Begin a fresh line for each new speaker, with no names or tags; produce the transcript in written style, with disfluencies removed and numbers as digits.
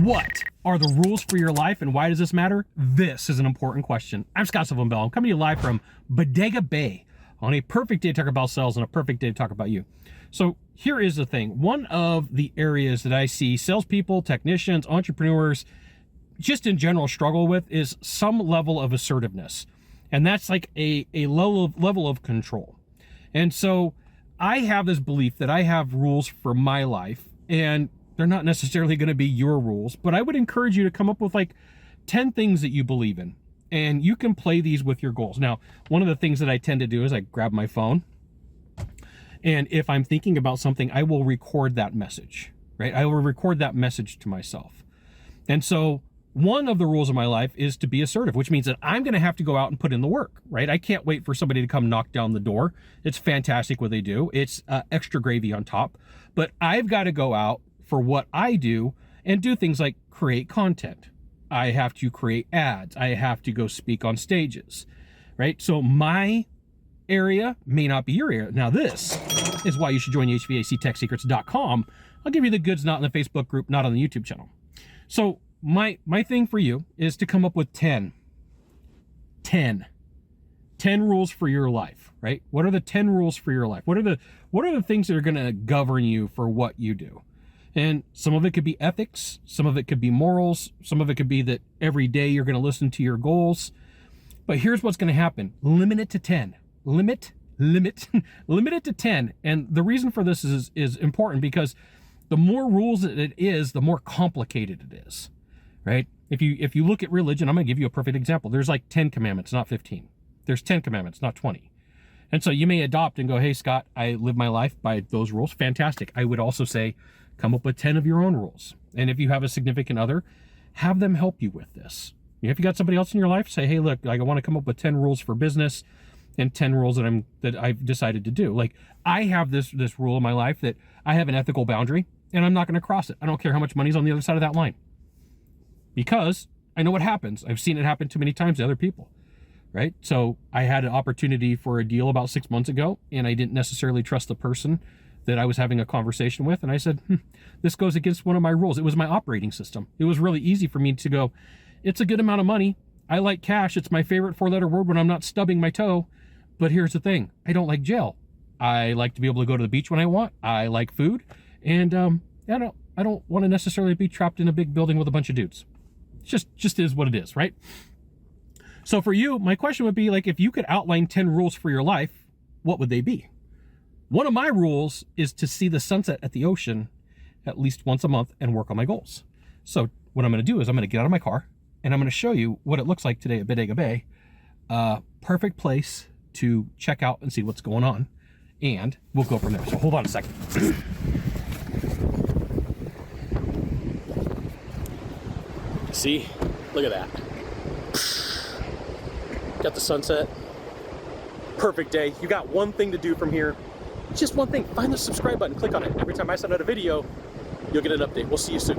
What are the rules for your life and why does this matter? This is an important question. I'm Scott Sylvan Bell. I'm coming to you live from Bodega Bay on a perfect day to talk about sales and a perfect day to talk about you. So here is the thing. One of the areas that I see salespeople, technicians, entrepreneurs, just in general struggle with is some level of assertiveness. And that's like a level of control. And so I have this belief that I have rules for my life, and they're not necessarily going to be your rules, but I would encourage you to come up with like 10 things that you believe in, and you can play these with your goals. Now, one of the things that I tend to do is I grab my phone, and if I'm thinking about something, I will record that message, right? I will record that message to myself. And so one of the rules of my life is to be assertive, which means that I'm going to have to go out and put in the work, right? I can't wait for somebody to come knock down the door. It's fantastic what they do. It's extra gravy on top, but I've got to go out for what I do and do things like create content. I have to create ads. I have to go speak on stages, right? So my area may not be your area. Now this is why you should join HVACTechSecrets.com. I'll give you the goods, not in the Facebook group, not on the YouTube channel. So my thing for you is to come up with 10 rules for your life, right? What are the 10 rules for your life? What are the things that are going to govern you for what you do? And some of it could be ethics, some of it could be morals, some of it could be that every day you're going to listen to your goals. But here's what's going to happen. Limit it to 10. Limit it to 10. And the reason for this is important because the more rules that it is, the more complicated it is, right? If you look at religion, I'm going to give you a perfect example. There's like 10 commandments, not 15. There's 10 commandments, not 20. And so you may adopt and go, hey, Scott, I live my life by those rules. Fantastic. I would also say, come up with 10 of your own rules. And if you have a significant other, have them help you with this. If you got somebody else in your life, say, hey, look, like I want to come up with 10 rules for business and 10 rules that I've decided to do. Like I have this rule in my life that I have an ethical boundary and I'm not going to cross it. I don't care how much money's on the other side of that line because I know what happens. I've seen it happen too many times to other people, right? So I had an opportunity for a deal about 6 months ago and I didn't necessarily trust the person that I was having a conversation with. And I said, this goes against one of my rules. It was my operating system. It was really easy for me to go, it's a good amount of money. I like cash. It's my favorite 4-letter word when I'm not stubbing my toe. But here's the thing. I don't like jail. I like to be able to go to the beach when I want. I like food. And I don't want to necessarily be trapped in a big building with a bunch of dudes. It just is what it is, right? So for you, my question would be like, if you could outline 10 rules for your life, what would they be? One of my rules is to see the sunset at the ocean at least once a month and work on my goals. So what I'm going to do is I'm going to get out of my car and I'm going to show you what it looks like today at Bodega Bay. Perfect place to check out and see what's going on. And we'll go from there. So hold on a second. See, look at that. Got the sunset. Perfect day. You got one thing to do from here. Just one thing, find the subscribe button, click on it. Every time I send out a video, you'll get an update. We'll see you soon.